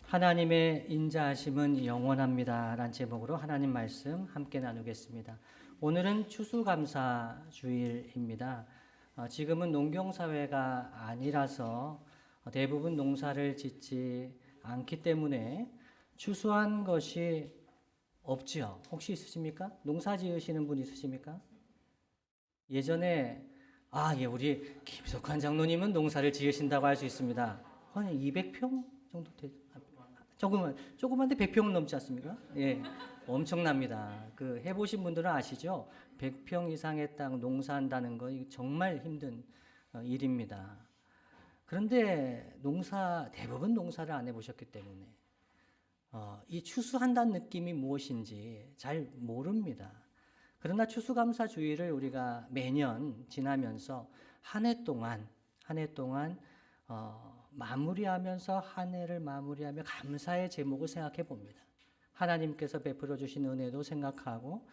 하나님의 인자하심은 영원합니다. 라는 제목으로 하나님 말씀 함께 나누겠습니다. 오늘은 추수감사주일입니다. 지금은 농경사회가 아니라서 대부분 농사를 짓지 않기 때문에 추수한 것이 없지요. 혹시 있으십니까? 농사 지으시는 분 있으십니까? 예전에 우리 김석환 장로님은 농사를 지으신다고 할 수 있습니다. 한 200평 정도 되죠. 조그만데 100평은 넘지 않습니까? 예, 엄청납니다. 해보신 분들은 아시죠? 100평 이상의 땅 농사한다는 거 정말 힘든 일입니다. 그런데 대부분 농사를 안 해보셨기 때문에 이 추수한다는 느낌이 무엇인지 잘 모릅니다. 그러나 추수감사주의를 우리가 매년 지나면서 한 해 동안 마무리하면서 한 해를 마무리하며 감사의 제목을 생각해 봅니다. 하나님께서 베풀어 주신 은혜도 생각하고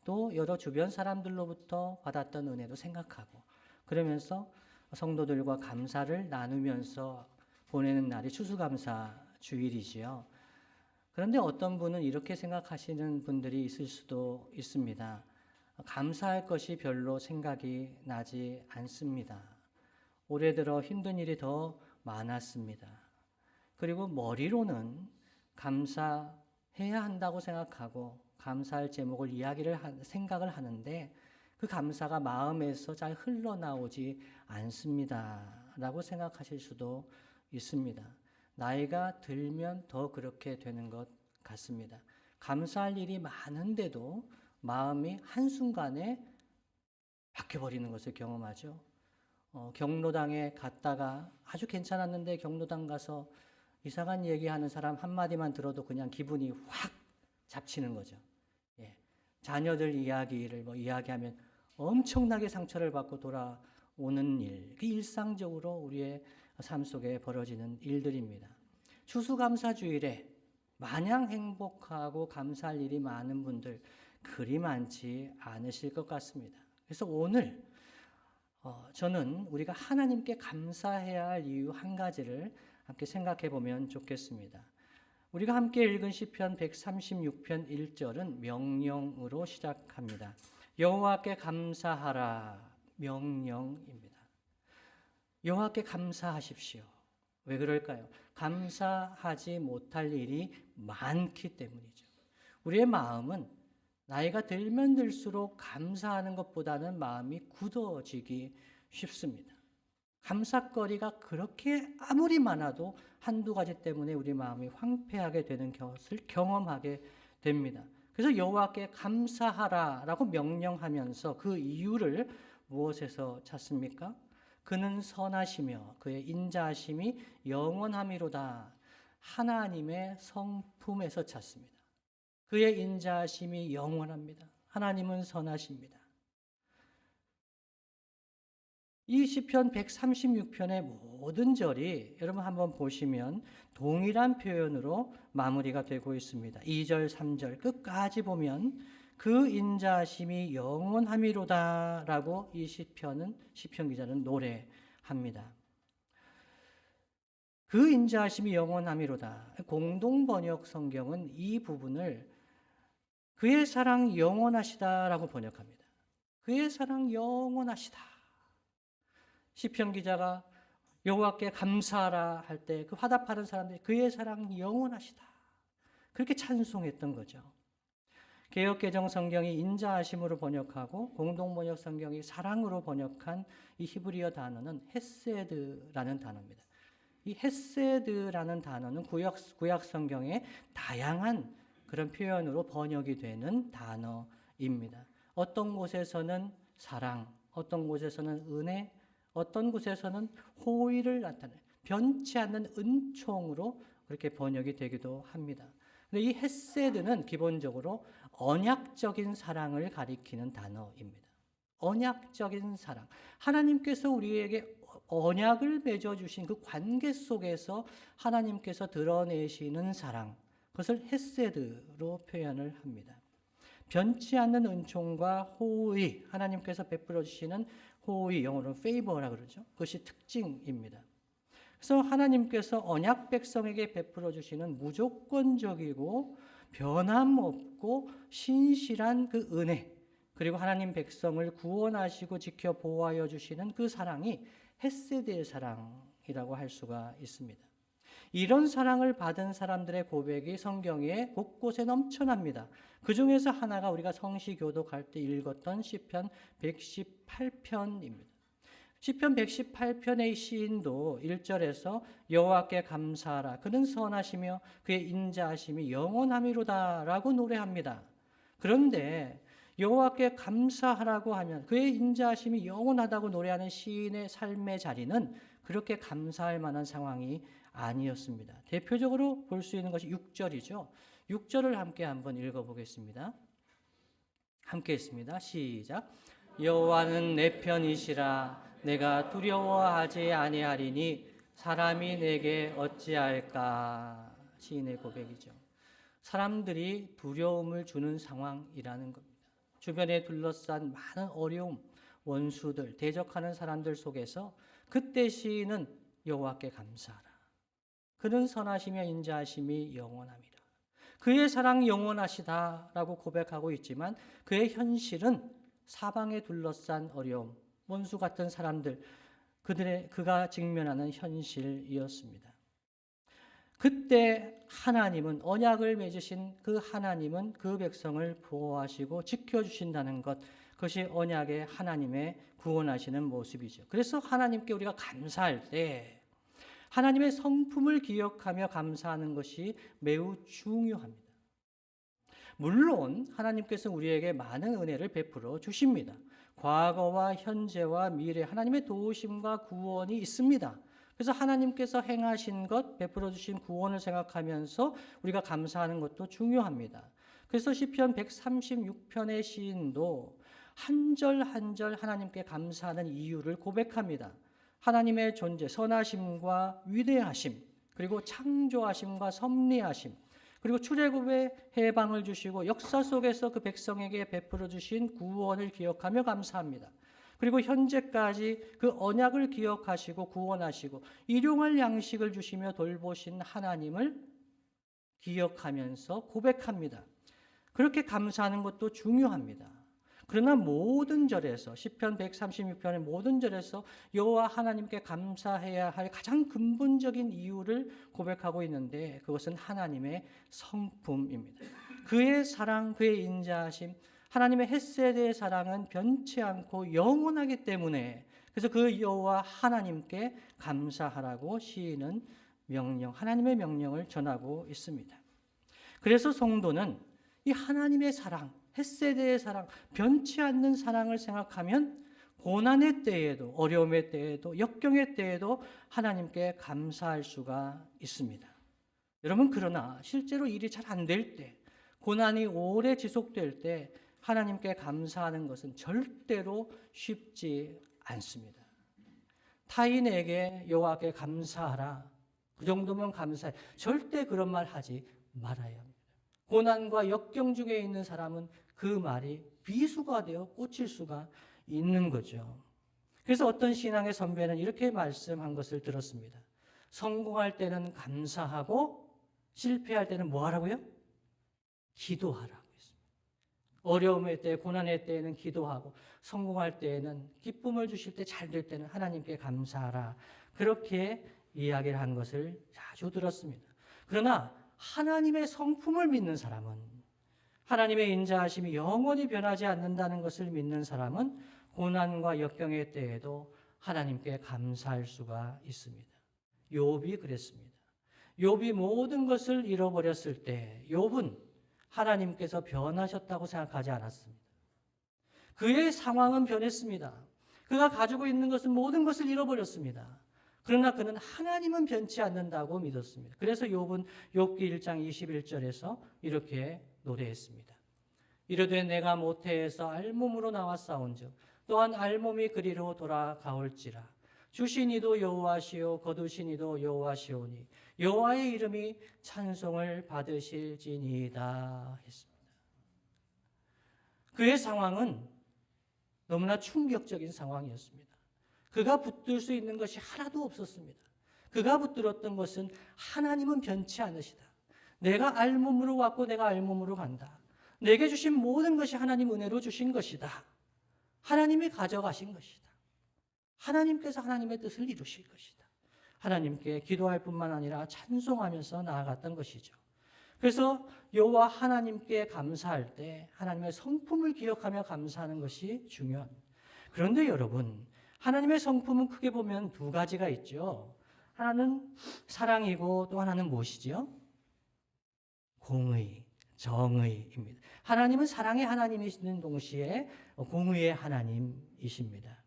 또 여러 주변 사람들로부터 받았던 은혜도 생각하고 그러면서 성도들과 감사를 나누면서 보내는 날이 추수감사 주일이지요. 그런데 어떤 분은 이렇게 생각하시는 분들이 있을 수도 있습니다. 감사할 것이 별로 생각이 나지 않습니다. 올해 들어 힘든 일이 더 많았습니다. 그리고 머리로는 감사해야 한다고 생각하고 감사할 제목을 생각을 하는데 그 감사가 마음에서 잘 흘러나오지 않습니다. 라고 생각하실 수도 있습니다. 나이가 들면 더 그렇게 되는 것 같습니다. 감사할 일이 많은데도 마음이 한순간에 바뀌어버리는 것을 경험하죠. 경로당에 갔다가 아주 괜찮았는데 경로당 가서 이상한 얘기하는 사람 한마디만 들어도 그냥 기분이 확 잡치는 거죠. 예. 자녀들 이야기를 이야기하면 엄청나게 상처를 받고 돌아오는 일, 일상적으로 우리의 삶 속에 벌어지는 일들입니다. 추수감사주일에 마냥 행복하고 감사할 일이 많은 분들 그리 많지 않으실 것 같습니다. 그래서 오늘 저는 우리가 하나님께 감사해야 할 이유 한 가지를 함께 생각해 보면 좋겠습니다. 우리가 함께 읽은 시편 136편 1절은 명령으로 시작합니다. 여호와께 감사하라. 명령입니다. 여호와께 감사하십시오. 왜 그럴까요? 감사하지 못할 일이 많기 때문이죠. 우리의 마음은 나이가 들면 들수록 감사하는 것보다는 마음이 굳어지기 쉽습니다. 감사거리가 그렇게 아무리 많아도 한두 가지 때문에 우리 마음이 황폐하게 되는 것을 경험하게 됩니다. 그래서 여호와께 감사하라라고 명령하면서 그 이유를 무엇에서 찾습니까? 그는 선하시며 그의 인자하심이 영원함이로다. 하나님의 성품에서 찾습니다. 그의 인자하심이 영원합니다. 하나님은 선하십니다. 이 시편 136편의 모든 절이 여러분 한번 보시면 동일한 표현으로 마무리가 되고 있습니다. 2절, 3절 끝까지 보면 그 인자하심이 영원함이로다 라고 이 시편 기자는 노래합니다. 그 인자하심이 영원함이로다. 공동번역 성경은 이 부분을 그의 사랑 영원하시다라고 번역합니다. 그의 사랑 영원하시다. 시편 기자가 여호와께 감사하라 할 때 그 화답하는 사람들이 그의 사랑 영원하시다. 그렇게 찬송했던 거죠. 개역개정 성경이 인자하심으로 번역하고 공동번역 성경이 사랑으로 번역한 이 히브리어 단어는 헤세드라는 단어입니다. 이 헤세드라는 단어는 구약 성경의 다양한 그런 표현으로 번역이 되는 단어입니다. 어떤 곳에서는 사랑, 어떤 곳에서는 은혜, 어떤 곳에서는 호의를 나타내는 변치 않는 은총으로 그렇게 번역이 되기도 합니다. 근데 이 헤세드는 기본적으로 언약적인 사랑을 가리키는 단어입니다. 언약적인 사랑. 하나님께서 우리에게 언약을 맺어주신 그 관계 속에서 하나님께서 드러내시는 사랑, 그것을 헤세드로 표현을 합니다. 변치 않는 은총과 호의, 하나님께서 베풀어 주시는 호의, 영어로 favor라고 그러죠. 그것이 특징입니다. 그래서 하나님께서 언약 백성에게 베풀어 주시는 무조건적이고 변함없고 신실한 그 은혜, 그리고 하나님 백성을 구원하시고 지켜 보호하여 주시는 그 사랑이 헤세드의 사랑이라고 할 수가 있습니다. 이런 사랑을 받은 사람들의 고백이 성경에 곳곳에 넘쳐납니다. 그 중에서 하나가 우리가 성시교독할 때 읽었던 시편 118편입니다. 시편 118편의 시인도 1절에서 여호와께 감사하라 그는 선하시며 그의 인자하심이 영원함이로다라고 노래합니다. 그런데 여호와께 감사하라고 하면 그의 인자하심이 영원하다고 노래하는 시인의 삶의 자리는 그렇게 감사할 만한 상황이 아니었습니다. 대표적으로 볼 수 있는 것이 6절이죠. 6절을 함께 한번 읽어보겠습니다. 함께 했습니다. 시작. 여호와는 내 편이시라 내가 두려워하지 아니하리니 사람이 내게 어찌할까. 시인의 고백이죠. 사람들이 두려움을 주는 상황이라는 겁니다. 주변에 둘러싼 많은 어려움, 원수들, 대적하는 사람들 속에서 그때 시인은 여호와께 감사하라. 그는 선하시며 인자하심이 영원함이라. 그의 사랑 영원하시다라고 고백하고 있지만 그의 현실은 사방에 둘러싼 어려움, 원수 같은 사람들, 그가 직면하는 현실이었습니다. 그때 하나님은 언약을 맺으신 그 하나님은 그 백성을 보호하시고 지켜주신다는 것, 그것이 언약의 하나님의 구원하시는 모습이죠. 그래서 하나님께 우리가 감사할 때 하나님의 성품을 기억하며 감사하는 것이 매우 중요합니다. 물론 하나님께서 우리에게 많은 은혜를 베풀어 주십니다. 과거와 현재와 미래 하나님의 도우심과 구원이 있습니다. 그래서 하나님께서 행하신 것, 베풀어 주신 구원을 생각하면서 우리가 감사하는 것도 중요합니다. 그래서 시편 136편의 시인도 한 절 한 절 하나님께 감사하는 이유를 고백합니다. 하나님의 존재, 선하심과 위대하심, 그리고 창조하심과 섭리하심, 그리고 출애굽의 해방을 주시고 역사 속에서 그 백성에게 베풀어 주신 구원을 기억하며 감사합니다. 그리고 현재까지 그 언약을 기억하시고 구원하시고 일용할 양식을 주시며 돌보신 하나님을 기억하면서 고백합니다. 그렇게 감사하는 것도 중요합니다. 그러나 모든 절에서 시편 136편의 모든 절에서 여호와 하나님께 감사해야 할 가장 근본적인 이유를 고백하고 있는데 그것은 하나님의 성품입니다. 그의 사랑, 그의 인자하심, 하나님의 헤세드의 사랑은 변치 않고 영원하기 때문에 그래서 그 여호와 하나님께 감사하라고 시인은 하나님의 명령을 전하고 있습니다. 그래서 성도는 이 하나님의 사랑, 헤세드의 사랑, 변치 않는 사랑을 생각하면 고난의 때에도 어려움의 때에도 역경의 때에도 하나님께 감사할 수가 있습니다. 여러분 그러나 실제로 일이 잘 안 될 때, 고난이 오래 지속될 때 하나님께 감사하는 것은 절대로 쉽지 않습니다. 타인에게 여호와께 감사하라. 그 정도면 감사해. 절대 그런 말 하지 말아야 합니다. 고난과 역경 중에 있는 사람은 그 말이 비수가 되어 꽂힐 수가 있는 거죠. 그래서 어떤 신앙의 선배는 이렇게 말씀한 것을 들었습니다. 성공할 때는 감사하고 실패할 때는 뭐 하라고요? 기도하라고 했습니다. 어려움의 때, 고난의 때에는 기도하고 성공할 때에는 기쁨을 주실 때 잘 될 때는 하나님께 감사하라. 그렇게 이야기를 한 것을 자주 들었습니다. 그러나 하나님의 성품을 믿는 사람은 하나님의 인자하심이 영원히 변하지 않는다는 것을 믿는 사람은 고난과 역경의 때에도 하나님께 감사할 수가 있습니다. 욥이 그랬습니다. 욥이 모든 것을 잃어버렸을 때 욥은 하나님께서 변하셨다고 생각하지 않았습니다. 그의 상황은 변했습니다. 그가 가지고 있는 것은 모든 것을 잃어버렸습니다. 그러나 그는 하나님은 변치 않는다고 믿었습니다. 그래서 욥은 욥기 1장 21절에서 이렇게 노래했습니다. 이르되 내가 모태에서 알몸으로 나왔사온즉 또한 알몸이 그리로 돌아가올지라. 주신 이도 여호와시오 거두신 이도 여호와시오니 여호와의 이름이 찬송을 받으실지니이다 했습니다. 그의 상황은 너무나 충격적인 상황이었습니다. 그가 붙들 수 있는 것이 하나도 없었습니다. 그가 붙들었던 것은 하나님은 변치 않으시다. 내가 알몸으로 왔고 내가 알몸으로 간다. 내게 주신 모든 것이 하나님 은혜로 주신 것이다. 하나님이 가져가신 것이다. 하나님께서 하나님의 뜻을 이루실 것이다. 하나님께 기도할 뿐만 아니라 찬송하면서 나아갔던 것이죠. 그래서 여호와 하나님께 감사할 때 하나님의 성품을 기억하며 감사하는 것이 중요합니다. 그런데 여러분, 하나님의 성품은 크게 보면 두 가지가 있죠. 하나는 사랑이고 또 하나는 무엇이죠? 공의, 정의입니다. 하나님은 사랑의 하나님이시는 동시에 공의의 하나님이십니다.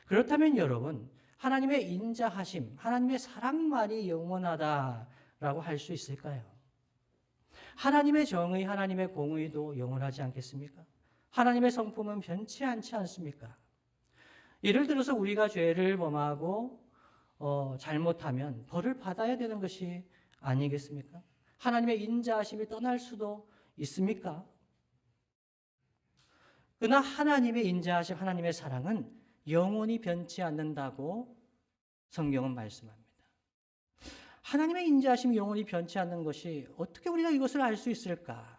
그렇다면 여러분, 하나님의 인자하심, 하나님의 사랑만이 영원하다라고 할 수 있을까요? 하나님의 정의, 하나님의 공의도 영원하지 않겠습니까? 하나님의 성품은 변치 않지 않습니까? 예를 들어서 우리가 죄를 범하고 잘못하면 벌을 받아야 되는 것이 아니겠습니까? 하나님의 인자하심이 떠날 수도 있습니까? 그러나 하나님의 인자하심, 하나님의 사랑은 영원히 변치 않는다고 성경은 말씀합니다. 하나님의 인자하심이 영원히 변치 않는 것이 어떻게 우리가 이것을 알 수 있을까?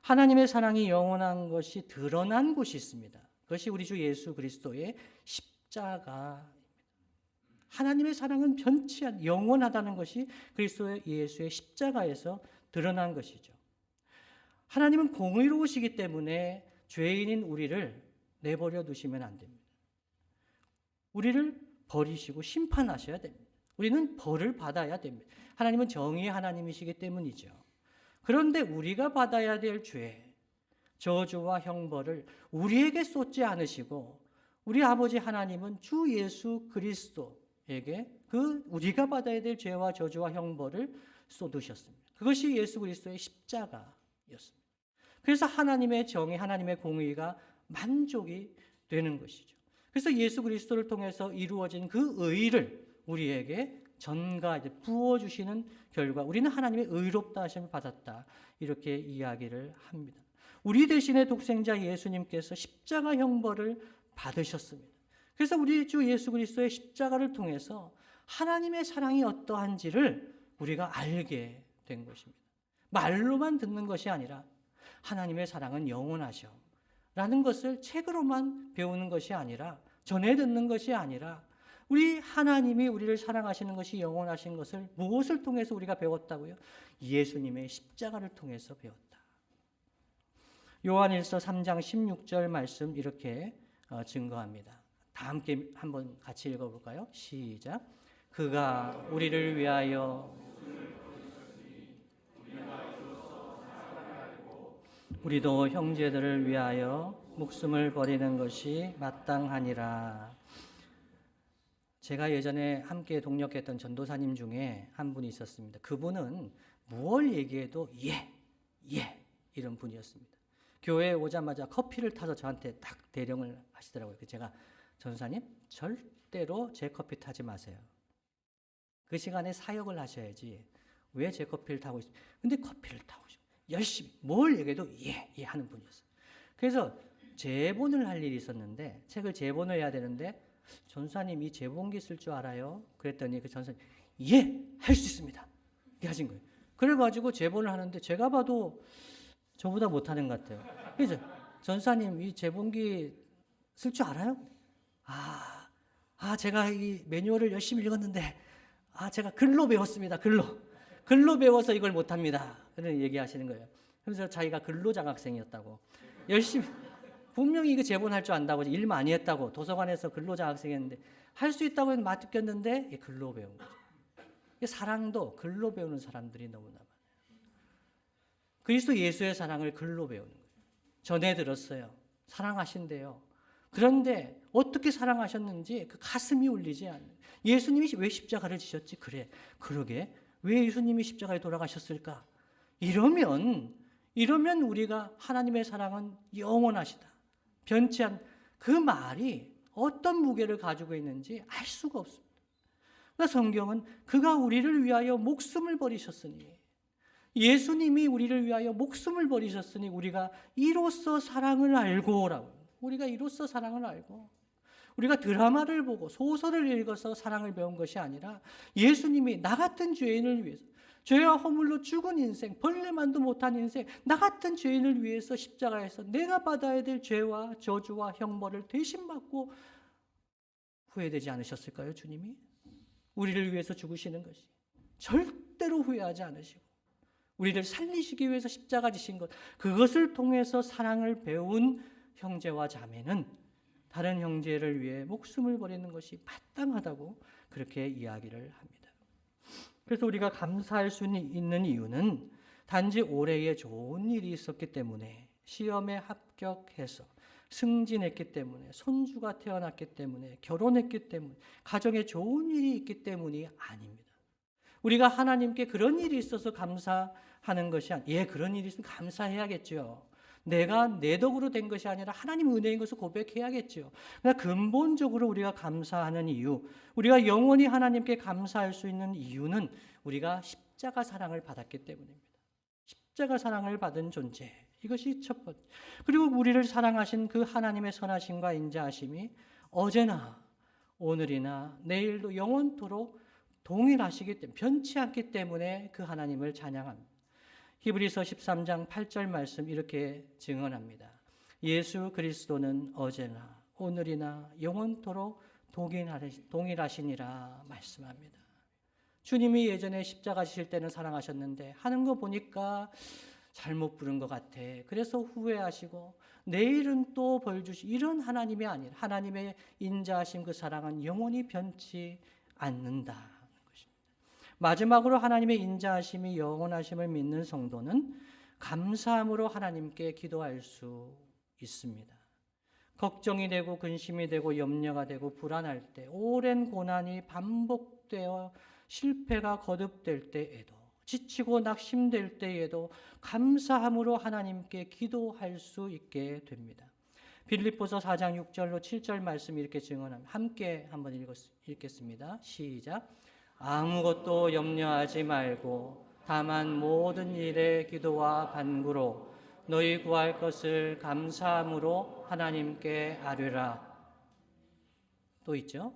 하나님의 사랑이 영원한 것이 드러난 곳이 있습니다. 그것이 우리 주 예수 그리스도의 십자가입니다. 하나님의 사랑은 변치 않, 영원하다는 것이 그리스도 예수의 십자가에서 드러난 것이죠. 하나님은 공의로우시기 때문에 죄인인 우리를 내버려 두시면 안 됩니다. 우리를 버리시고 심판하셔야 됩니다. 우리는 벌을 받아야 됩니다. 하나님은 정의의 하나님이시기 때문이죠. 그런데 우리가 받아야 될 죄, 저주와 형벌을 우리에게 쏟지 않으시고 우리 아버지 하나님은 주 예수 그리스도에게 그 우리가 받아야 될 죄와 저주와 형벌을 쏟으셨습니다. 그것이 예수 그리스도의 십자가였습니다. 그래서 하나님의 정의, 하나님의 공의가 만족이 되는 것이죠. 그래서 예수 그리스도를 통해서 이루어진 그 의를 우리에게 부어주시는 결과 우리는 하나님의 의롭다 하심을 받았다. 이렇게 이야기를 합니다. 우리 대신에 독생자 예수님께서 십자가 형벌을 받으셨습니다. 그래서 우리 주 예수 그리스도의 십자가를 통해서 하나님의 사랑이 어떠한지를 우리가 알게 된 것입니다. 말로만 듣는 것이 아니라 하나님의 사랑은 영원하셔 라는 것을 책으로만 배우는 것이 아니라 전해 듣는 것이 아니라 우리 하나님이 우리를 사랑하시는 것이 영원하신 것을 무엇을 통해서 우리가 배웠다고요? 예수님의 십자가를 통해서 배웠다. 요한일서 3장 16절 말씀 이렇게 증거합니다. 다 함께 한번 같이 읽어볼까요? 시작. 그가 우리를 위하여 우리도 형제들을 위하여 목숨을 버리는 것이 마땅하니라. 제가 예전에 함께 동역했던 전도사님 중에 한 분이 있었습니다. 그분은 무엇을 얘기해도 예 이런 분이었습니다. 교회에 오자마자 커피를 타서 저한테 딱 대령을 하시더라고요. 제가 전도사님 절대로 제 커피 타지 마세요. 그 시간에 사역을 하셔야지 왜 제 커피를 타고 있어요? 근데 커피를 타고 열심히 뭘 얘기해도 예 하는 분이었어요. 그래서 제본을 할 일이 있었는데 책을 제본을 해야 되는데 전사님 이 제본기 쓸 줄 알아요? 그랬더니 그 전사님 할 수 있습니다. 이렇게 하신 거예요. 그래가지고 제본을 하는데 제가 봐도 저보다 못하는 것 같아요. 그래서 전사님 이 제본기 쓸 줄 알아요? 제가 이 매뉴얼을 열심히 읽었는데 제가 글로 배웠습니다. 글로 배워서 이걸 못합니다. 그런 얘기하시는 거예요. 그래서 자기가 근로장학생이었다고 열심히 분명히 이거 제본할 줄 안다고 일 많이 했다고 도서관에서 근로장학생이었는데 할 수 있다고 해서 맡겼는데 글로 배운 거죠. 사랑도 글로 배우는 사람들이 너무나 많아요. 그리스도 예수의 사랑을 글로 배우는 거예요. 전해 들었어요. 사랑하신대요. 그런데 어떻게 사랑하셨는지 그 가슴이 울리지 않아요. 예수님이 왜 십자가를 지셨지? 그러게 왜 예수님이 십자가에 돌아가셨을까? 이러면 우리가 하나님의 사랑은 영원하시다. 변치 않. 그 말이 어떤 무게를 가지고 있는지 알 수가 없습니다. 그러니까 성경은 그가 우리를 위하여 목숨을 버리셨으니 예수님이 우리를 위하여 목숨을 버리셨으니 우리가 이로써 사랑을 알고라고. 우리가 이로써 사랑을 알고 우리가 드라마를 보고 소설을 읽어서 사랑을 배운 것이 아니라 예수님이 나 같은 죄인을 위해서, 죄와 허물로 죽은 인생, 벌레만도 못한 인생, 나 같은 죄인을 위해서 십자가에서 내가 받아야 될 죄와 저주와 형벌을 대신 받고 후회되지 않으셨을까요, 주님이? 우리를 위해서 죽으시는 것이 절대로 후회하지 않으시고 우리를 살리시기 위해서 십자가 지신 것, 그것을 통해서 사랑을 배운 형제와 자매는 다른 형제를 위해 목숨을 버리는 것이 마땅하다고 그렇게 이야기를 합니다. 그래서 우리가 감사할 수 있는 이유는 단지 올해에 좋은 일이 있었기 때문에, 시험에 합격해서 승진했기 때문에, 손주가 태어났기 때문에, 결혼했기 때문에, 가정에 좋은 일이 있기 때문이 아닙니다. 우리가 하나님께 그런 일이 있어서 감사하는 것이 아니에요. 그런 일이 있으면 감사해야겠죠. 내가 내 덕으로 된 것이 아니라 하나님 은혜인 것을 고백해야겠죠. 그러나 근본적으로 우리가 감사하는 이유, 우리가 영원히 하나님께 감사할 수 있는 이유는 우리가 십자가 사랑을 받았기 때문입니다. 십자가 사랑을 받은 존재, 이것이 첫 번째. 그리고 우리를 사랑하신 그 하나님의 선하심과 인자하심이 어제나 오늘이나 내일도 영원토록 동일하시기 때문에, 변치 않기 때문에 그 하나님을 찬양합니다. 히브리서 13장 8절 말씀 이렇게 증언합니다. 예수 그리스도는 어제나 오늘이나 영원토록 동일하시니라 말씀합니다. 주님이 예전에 십자가 지실 때는 사랑하셨는데 하는 거 보니까 잘못 부른 것 같아. 그래서 후회하시고 내일은 또 벌 주시, 이런 하나님이 아니라 하나님의 인자하심, 그 사랑은 영원히 변치 않는다. 마지막으로 하나님의 인자하심이 영원하심을 믿는 성도는 감사함으로 하나님께 기도할 수 있습니다. 걱정이 되고 근심이 되고 염려가 되고 불안할 때, 오랜 고난이 반복되어 실패가 거듭될 때에도, 지치고 낙심될 때에도 감사함으로 하나님께 기도할 수 있게 됩니다. 빌립보서 4장 6절로 7절 말씀 이렇게 증언합니다. 함께 한번 읽겠습니다. 시작. 아무것도 염려하지 말고 다만 모든 일에 기도와 간구로 너희 구할 것을 감사함으로 하나님께 아뢰라. 또 있죠.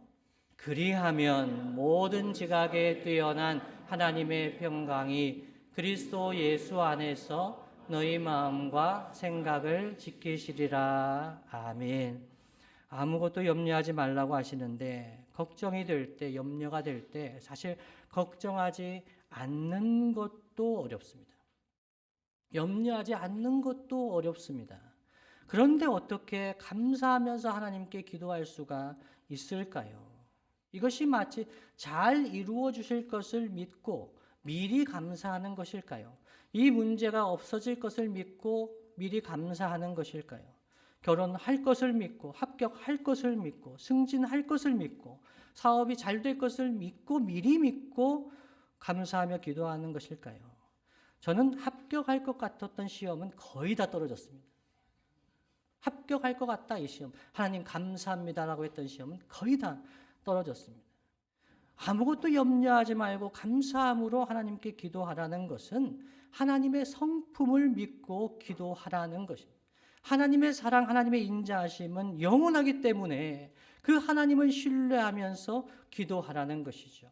그리하면 모든 지각에 뛰어난 하나님의 평강이 그리스도 예수 안에서 너희 마음과 생각을 지키시리라. 아멘. 아무것도 염려하지 말라고 하시는데, 걱정이 될 때, 염려가 될 때 사실 걱정하지 않는 것도 어렵습니다. 염려하지 않는 것도 어렵습니다. 그런데 어떻게 감사하면서 하나님께 기도할 수가 있을까요? 이것이 마치 잘 이루어 주실 것을 믿고 미리 감사하는 것일까요? 이 문제가 없어질 것을 믿고 미리 감사하는 것일까요? 결혼할 것을 믿고, 합격할 것을 믿고, 승진할 것을 믿고, 사업이 잘 될 것을 믿고, 미리 믿고 감사하며 기도하는 것일까요? 저는 합격할 것 같았던 시험은 거의 다 떨어졌습니다. 합격할 것 같다, 이 시험. 하나님 감사합니다라고 했던 시험은 거의 다 떨어졌습니다. 아무것도 염려하지 말고 감사함으로 하나님께 기도하라는 것은 하나님의 성품을 믿고 기도하라는 것입니다. 하나님의 사랑, 하나님의 인자하심은 영원하기 때문에 그 하나님을 신뢰하면서 기도하라는 것이죠.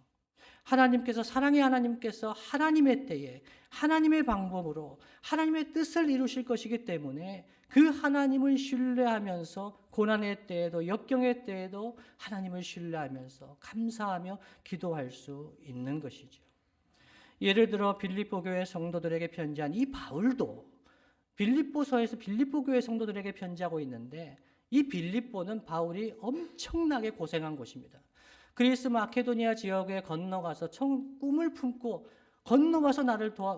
하나님께서, 사랑의 하나님께서 하나님의 때에 하나님의 방법으로 하나님의 뜻을 이루실 것이기 때문에 그 하나님을 신뢰하면서 고난의 때에도 역경의 때에도 하나님을 신뢰하면서 감사하며 기도할 수 있는 것이죠. 예를 들어 빌립보 교회 성도들에게 편지한 이 바울도 빌립보서에서 빌립보 교회 성도들에게 편지하고 있는데, 이 빌립보는 바울이 엄청나게 고생한 곳입니다. 그리스 마케도니아 지역에 건너가서 꿈을 품고 건너가서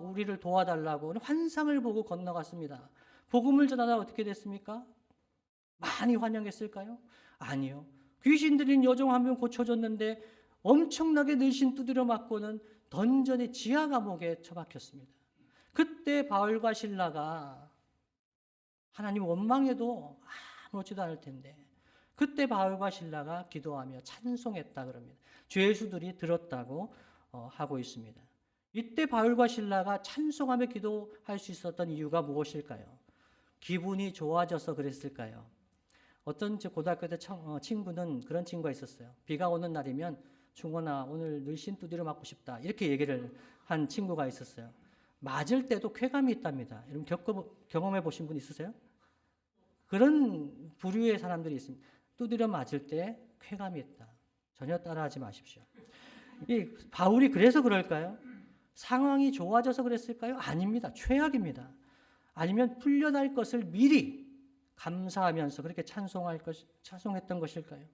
우리를 도와달라고 환상을 보고 건너갔습니다. 복음을 전하다 어떻게 됐습니까? 많이 환영했을까요? 아니요. 귀신 들린 여종 한 명 고쳐줬는데 엄청나게 늘신 두드려 맞고는 던전의 지하 감옥에 처박혔습니다. 그때 바울과 실라가, 하나님 원망해도 아무렇지도 않을 텐데, 그때 바울과 실라가 기도하며 찬송했다 그럽니다. 죄수들이 들었다고 하고 있습니다. 이때 바울과 실라가 찬송하며 기도할 수 있었던 이유가 무엇일까요? 기분이 좋아져서 그랬을까요? 어떤 제 고등학교 때 친구는 그런 친구가 있었어요. 비가 오는 날이면 충원아 오늘 늘씬 두드려 맞고 싶다. 이렇게 얘기를 한 친구가 있었어요. 맞을 때도 쾌감이 있답니다. 여러분 경험해 보신 분 있으세요? 그런 부류의 사람들이 있습니다. 두드려 맞을 때 쾌감이 있다. 전혀 따라하지 마십시오. 이 바울이 그래서 그럴까요? 상황이 좋아져서 그랬을까요? 아닙니다. 최악입니다. 아니면 풀려날 것을 미리 감사하면서 그렇게 찬송했던 것일까요?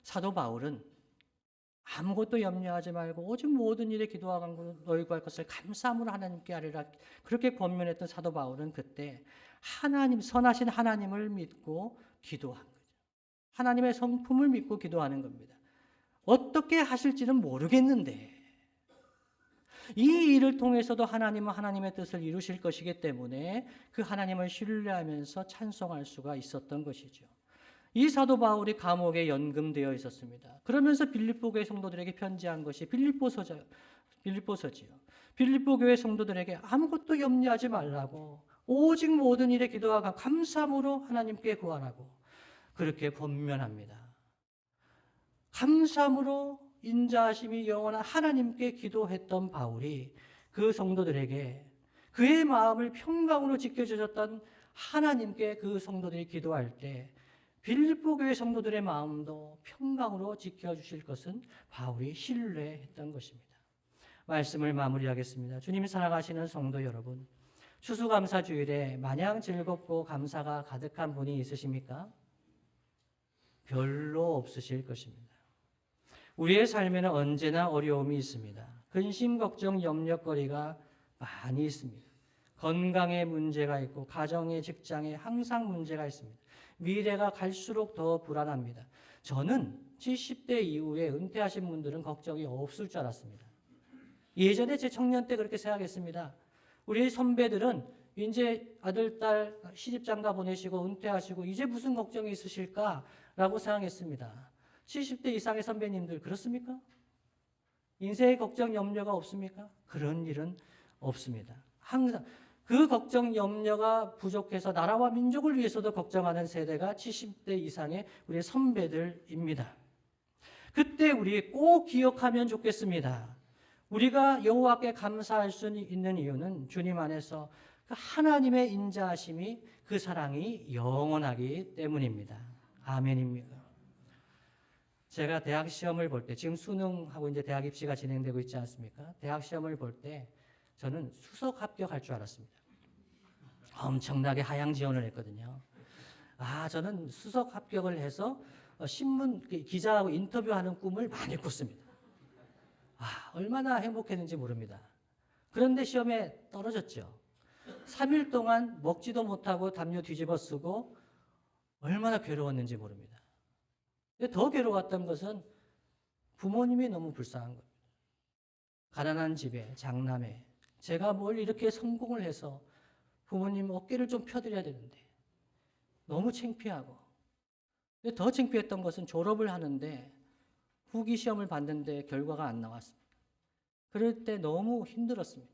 사도 바울은 아무것도 염려하지 말고 오직 모든 일에 기도하고 너희가 할 것을 감사함으로 하나님께 아뢰라. 그렇게 권면했던 사도 바울은 그때 하나님, 선하신 하나님을 믿고 기도한 거죠. 하나님의 성품을 믿고 기도하는 겁니다. 어떻게 하실지는 모르겠는데 이 일을 통해서도 하나님은 하나님의 뜻을 이루실 것이기 때문에 그 하나님을 신뢰하면서 찬송할 수가 있었던 것이죠. 이 사도 바울이 감옥에 연금되어 있었습니다. 그러면서 빌립보 교회 성도들에게 편지한 것이 빌립보서지요. 빌립보 교회 성도들에게 아무것도 염려하지 말라고 오직 모든 일에 기도하고 감사함으로 하나님께 구하라고 그렇게 권면합니다. 감사함으로 인자하심이 영원한 하나님께 기도했던 바울이 그 성도들에게 그의 마음을 평강으로 지켜주셨던 하나님께 그 성도들이 기도할 때 빌립보 교회 성도들의 마음도 평강으로 지켜주실 것은 바울이 신뢰했던 것입니다. 말씀을 마무리하겠습니다. 주님이 사랑하시는 성도 여러분, 추수감사주일에 마냥 즐겁고 감사가 가득한 분이 있으십니까? 별로 없으실 것입니다. 우리의 삶에는 언제나 어려움이 있습니다. 근심, 걱정, 염려거리가 많이 있습니다. 건강에 문제가 있고 가정에, 직장에 항상 문제가 있습니다. 미래가 갈수록 더 불안합니다. 저는 70대 이후에 은퇴하신 분들은 걱정이 없을 줄 알았습니다. 예전에 제 청년 때 그렇게 생각했습니다. 우리 선배들은 이제 아들, 딸 시집장가 보내시고 은퇴하시고 이제 무슨 걱정이 있으실까라고 생각했습니다. 70대 이상의 선배님들 그렇습니까? 인생의 걱정, 염려가 없습니까? 그런 일은 없습니다. 항상 그 걱정, 염려가 부족해서 나라와 민족을 위해서도 걱정하는 세대가 70대 이상의 우리 선배들입니다. 그때 우리 꼭 기억하면 좋겠습니다. 우리가 여호와께 감사할 수 있는 이유는 주님 안에서 그 하나님의 인자하심이 그 사랑이 영원하기 때문입니다. 아멘입니다. 제가 대학 시험을 볼 때 지금 수능하고 이제 대학 입시가 진행되고 있지 않습니까? 대학 시험을 볼 때 저는 수석 합격할 줄 알았습니다. 엄청나게 하향 지원을 했거든요. 저는 수석 합격을 해서 신문 기자하고 인터뷰하는 꿈을 많이 꿨습니다. 얼마나 행복했는지 모릅니다. 그런데 시험에 떨어졌죠. 3일 동안 먹지도 못하고 담요 뒤집어 쓰고 얼마나 괴로웠는지 모릅니다. 근데 더 괴로웠던 것은 부모님이 너무 불쌍한 겁니다. 가난한 집에 장남에 제가 뭘 이렇게 성공을 해서 부모님 어깨를 좀 펴드려야 되는데 너무 창피하고, 근데 더 창피했던 것은 졸업을 하는데 후기 시험을 봤는데 결과가 안 나왔습니다. 그럴 때 너무 힘들었습니다.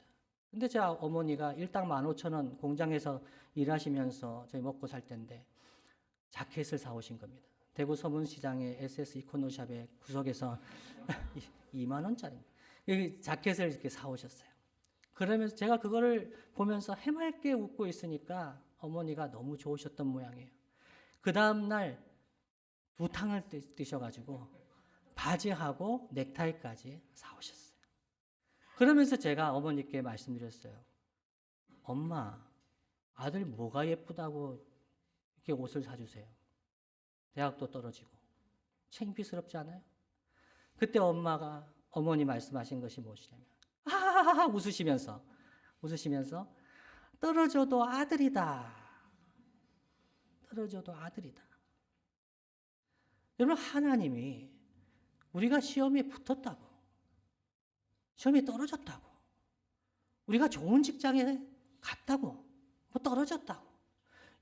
근데 제 어머니가 일당 15,000원 공장에서 일하시면서 저희 먹고 살 때인데 자켓을 사오신 겁니다. 대구 서문시장의 SS 이코노샵의 구석에서 2만 원짜리 여기 자켓을 이렇게 사오셨어요. 그러면서 제가 그거를 보면서 해맑게 웃고 있으니까 어머니가 너무 좋으셨던 모양이에요. 그 다음날 두탕을 뜨셔가지고 바지하고 넥타이까지 사오셨어요. 그러면서 제가 어머니께 말씀드렸어요. 엄마, 아들 뭐가 예쁘다고 이렇게 옷을 사주세요. 대학도 떨어지고 창피스럽지 않아요? 그때 어머니 말씀하신 것이 무엇이냐면 하하하 웃으시면서 떨어져도 아들이다. 떨어져도 아들이다. 여러분, 하나님이 우리가 시험에 붙었다고, 시험에 떨어졌다고, 우리가 좋은 직장에 갔다고, 떨어졌다고,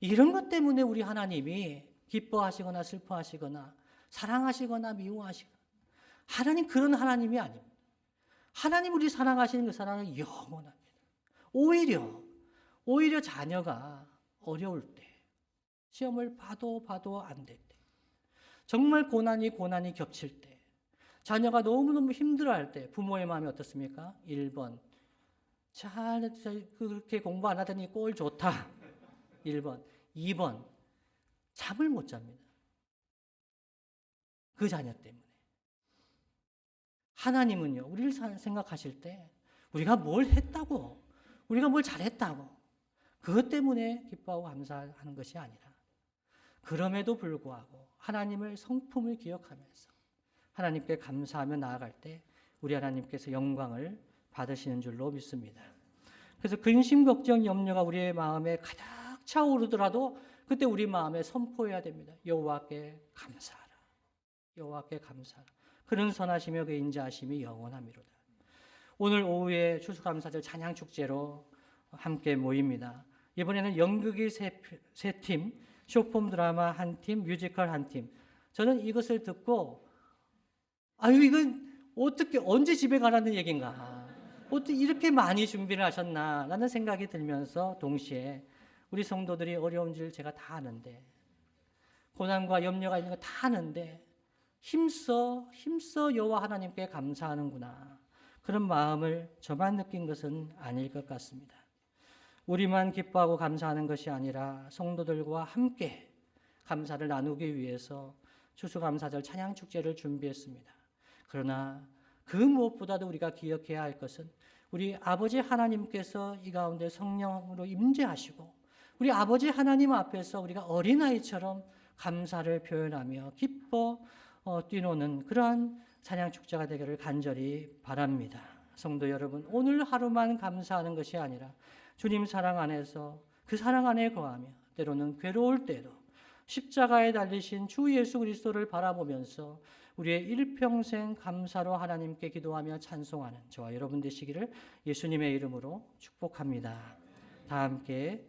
이런 것 때문에 우리 하나님이 기뻐하시거나 슬퍼하시거나 사랑하시거나 미워하시거나, 하나님 그런 하나님이 아닙니다. 하나님 우리 사랑하시는 그 사랑은 영원합니다. 오히려 자녀가 어려울 때, 시험을 봐도 안 될 때, 정말 고난이 겹칠 때, 자녀가 너무너무 힘들어할 때 부모의 마음이 어떻습니까? 1번, 그렇게 공부 안 하더니 꼴 좋다. 1번. 2번, 잠을 못 잡니다. 그 자녀 때문에. 하나님은요, 우리를 생각하실 때 우리가 뭘 했다고, 우리가 뭘 잘했다고, 그것 때문에 기뻐하고 감사하는 것이 아니라, 그럼에도 불구하고 하나님의 성품을 기억하면서 하나님께 감사하며 나아갈 때 우리 하나님께서 영광을 받으시는 줄로 믿습니다. 그래서 근심, 걱정, 염려가 우리의 마음에 가득 차오르더라도 그때 우리 마음에 선포해야 됩니다. 여호와께 감사하라. 여호와께 감사하라. 그는 선하시며 그 인자하심이 영원하미로다. 오늘 오후에 추수감사절 찬양축제로 함께 모입니다. 이번에는 연극이 세 팀, 쇼폼 드라마 한 팀, 뮤지컬 한 팀. 저는 이것을 듣고 이건 어떻게 언제 집에 가라는 얘기인가? 어떻게 이렇게 많이 준비를 하셨나? 라는 생각이 들면서 동시에 우리 성도들이 어려운 줄 제가 다 아는데, 고난과 염려가 있는 거 다 아는데 힘써 여호와 하나님께 감사하는구나. 그런 마음을 저만 느낀 것은 아닐 것 같습니다. 우리만 기뻐하고 감사하는 것이 아니라 성도들과 함께 감사를 나누기 위해서 추수감사절 찬양축제를 준비했습니다. 그러나 그 무엇보다도 우리가 기억해야 할 것은 우리 아버지 하나님께서 이 가운데 성령으로 임재하시고 우리 아버지 하나님 앞에서 우리가 어린아이처럼 감사를 표현하며 기뻐 뛰노는 그러한 찬양축제가 되기를 간절히 바랍니다. 성도 여러분, 오늘 하루만 감사하는 것이 아니라 주님 사랑 안에서 그 사랑 안에 거하며 때로는 괴로울 때도 십자가에 달리신 주 예수 그리스도를 바라보면서 우리의 일평생 감사로 하나님께 기도하며 찬송하는 저와 여러분 되시기를 예수님의 이름으로 축복합니다. 다 함께